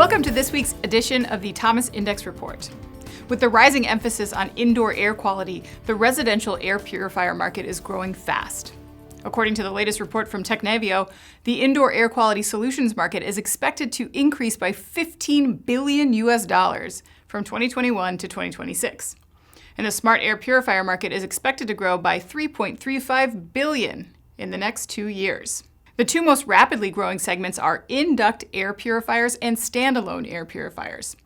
Welcome to this week's edition of the Thomas Index Report. With the rising emphasis on indoor air quality, the residential air purifier market is growing fast. According to the latest report from Technavio, the indoor air quality solutions market is expected to increase by $15 billion from 2021 to 2026. And the smart air purifier market is expected to grow by $3.35 billion in the next 2 years. The two most rapidly growing segments are in-duct air purifiers and standalone air purifiers.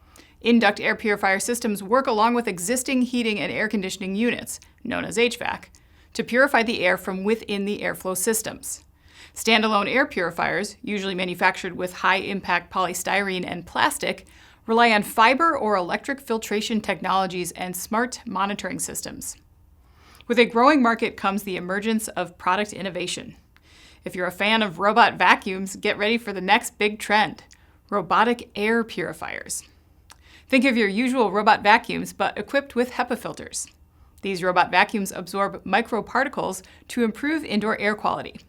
In-duct air purifier systems work along with existing heating and air conditioning units, known as HVAC, to purify the air from within the airflow systems. Standalone air purifiers, usually manufactured with high-impact polystyrene and plastic, rely on fiber or electric filtration technologies and smart monitoring systems. With a growing market comes the emergence of product innovation. If you're a fan of robot vacuums, get ready for the next big trend: robotic air purifiers. Think of your usual robot vacuums, but equipped with HEPA filters. These robot vacuums absorb microparticles to improve indoor air quality.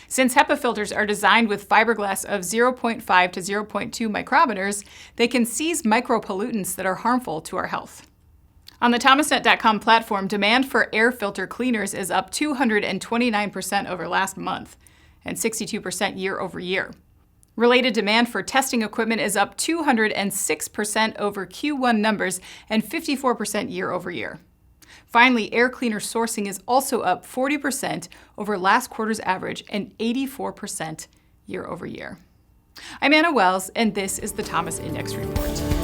Since HEPA filters are designed with fiberglass of 0.5 to 0.2 micrometers, they can seize micropollutants that are harmful to our health. On the thomasnet.com platform, demand for air filter cleaners is up 229% over last month and 62% year over year. Related demand for testing equipment is up 206% over Q1 numbers and 54% year over year. Finally, air cleaner sourcing is also up 40% over last quarter's average and 84% year over year. I'm Anna Wells, and this is the Thomas Index Report.